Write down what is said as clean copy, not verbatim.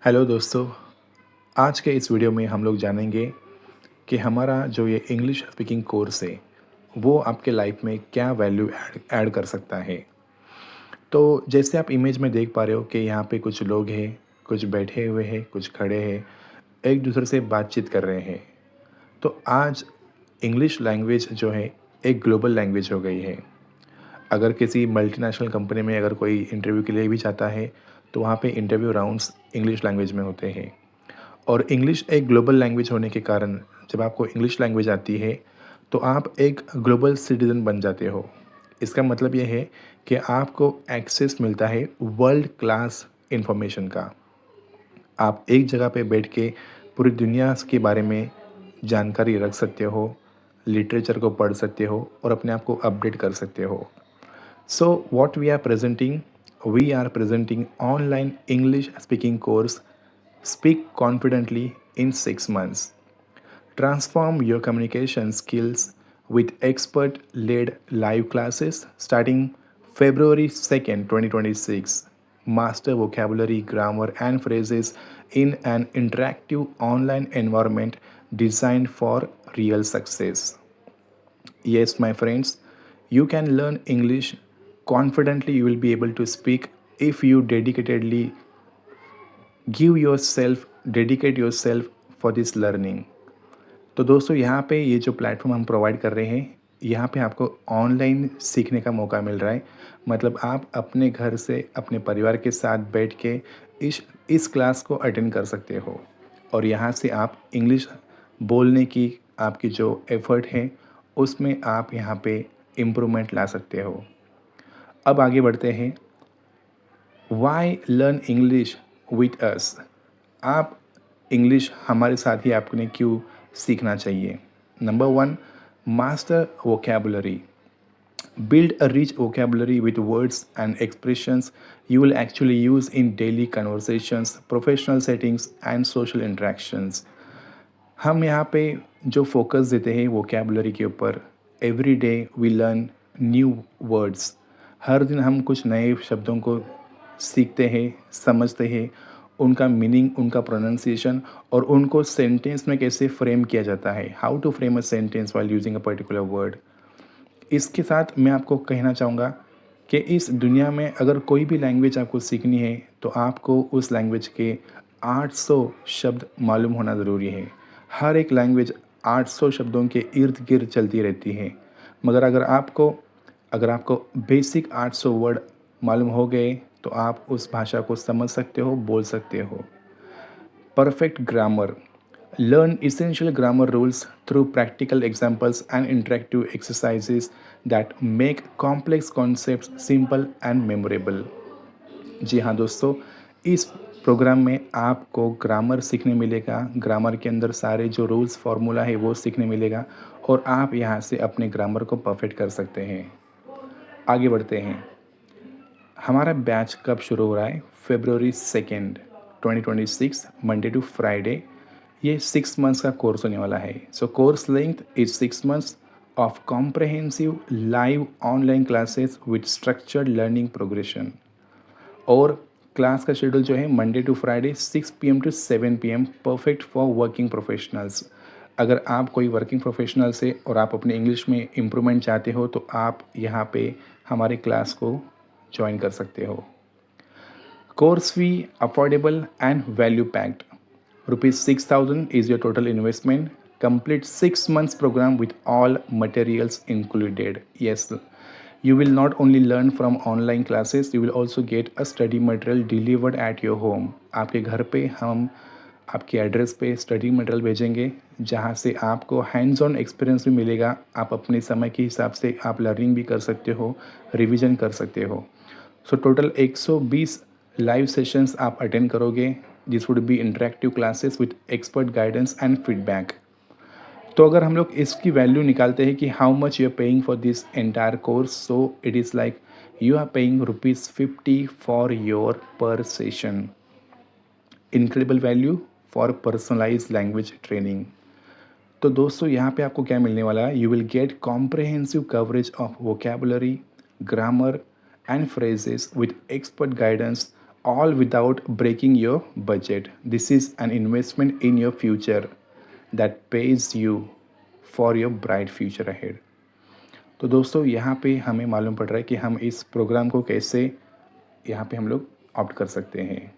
Hello दोस्तों, आज के इस वीडियो में हम लोग जानेंगे कि हमारा जो ये इंग्लिश स्पीकिंग कोर्स है, वो आपके लाइफ में क्या वैल्यू ऐड ऐड कर सकता है। तो जैसे आप इमेज में देख पा रहे हो कि यहाँ पे कुछ लोग हैं, कुछ बैठे हुए हैं, कुछ खड़े हैं, एक दूसरे से बातचीत कर रहे हैं। तो आज इंग्लिश लैंग्वेज जो है, एक ग्लोबल लैंग्वेज हो गई है। अगर किसी मल्टीनेशनल कंपनी में अगर कोई इंटरव्यू के लिए भी जाता है, तो वहाँ पे इंटरव्यू राउंड्स इंग्लिश लैंग्वेज में होते हैं। और इंग्लिश एक ग्लोबल लैंग्वेज होने के कारण जब आपको इंग्लिश लैंग्वेज आती है तो आप एक ग्लोबल सिटीज़न बन जाते हो। इसका मतलब ये है कि आपको एक्सेस मिलता है वर्ल्ड क्लास इन्फॉर्मेशन का। आप एक जगह पे बैठ के पूरी दुनिया के बारे में जानकारी रख सकते हो, लिटरेचर को पढ़ सकते हो और अपने आप को अपडेट कर सकते हो। So what we are presenting online English speaking course Speak Confidently in 6 months. Transform your communication skills with expert-led live classes starting February 2nd, 2026. Master vocabulary, grammar and phrases in an interactive online environment designed for real success. Yes, my friends, you can learn English confidently. You will be able to speak if you dedicate yourself for this learning. तो दोस्तों यहाँ पे ये जो platform हम provide कर रहे हैं, यहाँ पे आपको ऑनलाइन सीखने का मौका मिल रहा है। मतलब आप अपने घर से अपने परिवार के साथ बैठ के इस क्लास को अटेंड कर सकते हो और यहाँ से आप इंग्लिश बोलने की आपकी जो एफ़र्ट है उसमें आप यहाँ पे इम्प्रूवमेंट ला सकते हो। अब आगे बढ़ते हैं। Why learn English with us. आप इंग्लिश हमारे साथ ही आपने क्यों सीखना चाहिए। Number 1, master vocabulary. Build a rich vocabulary with words and expressions you will actually use in daily conversations, professional settings and social interactions. हम यहाँ पे जो फोकस देते हैं वोकेबुलरी के ऊपर, every day we learn new words. हर दिन हम कुछ नए शब्दों को सीखते हैं, समझते हैं, उनका मीनिंग, उनका प्रोनाउंसिएशन और उनको सेंटेंस में कैसे फ्रेम किया जाता है, how to frame a sentence while using a particular word. इसके साथ मैं आपको कहना चाहूँगा कि इस दुनिया में अगर कोई भी लैंग्वेज आपको सीखनी है तो आपको उस लैंग्वेज के 800 शब्द मालूम होना ज़रूरी है। हर एक लैंग्वेज 800 शब्दों के इर्द गिर्द चलती रहती है, मगर अगर आपको बेसिक 800 वर्ड मालूम हो गए तो आप उस भाषा को समझ सकते हो, बोल सकते हो। Perfect grammar. Learn essential grammar rules through practical examples and interactive exercises that make complex concepts simple and memorable. जी हाँ दोस्तों, इस प्रोग्राम में आपको ग्रामर सीखने मिलेगा। ग्रामर के अंदर सारे जो रूल्स फार्मूला है वो सीखने मिलेगा और आप यहाँ से अपने ग्रामर को परफेक्ट कर सकते हैं। आगे बढ़ते हैं। हमारा बैच कब शुरू हो रहा है? February 2nd, 2026, Monday to Friday. ये 6 मंथ्स का कोर्स होने वाला है। So course length is 6 months of comprehensive live online classes with structured learning progression. और क्लास का शेड्यूल जो है Monday to Friday 6 PM to 7 PM, perfect for working professionals. अगर आप कोई वर्किंग प्रोफेशनल से और आप अपने इंग्लिश में इम्प्रूवमेंट चाहते हो तो आप यहाँ पे हमारे क्लास को ज्वाइन कर सकते हो। Course fee affordable and value packed. ₹6,000 is your total investment. Complete 6 months program with all materials included. Yes, you will not only learn from online classes, you will also get a study material delivered at your home. आपके घर पे हम आपके address पे study material भेजेंगे जहाँ से आपको हैंड्स ऑन एक्सपीरियंस भी मिलेगा। आप अपने समय के हिसाब से आप लर्निंग भी कर सकते हो, रिवीजन कर सकते हो। सो टोटल 120 लाइव सेशंस आप अटेंड करोगे। This would be interactive classes with expert guidance and feedback. तो अगर हम लोग इसकी वैल्यू निकालते हैं कि how much you are paying for this entire course, so it is like you are paying ₹50 for your per session. Incredible value for personalize language training. तो दोस्तों यहाँ पे आपको क्या मिलने वाला है? You will gate comprehensive coverage of vocabulary, grammar and phrases with expert guidance all without breaking your budget. This is an investment in your future that pays you for your bright future ahead. तो दोस्तों यहाँ पे हमें मालूम पड़ रहा है कि हम इस प्रोग्राम को कैसे यहाँ पे हम लोग ऑप्ट कर सकते हैं।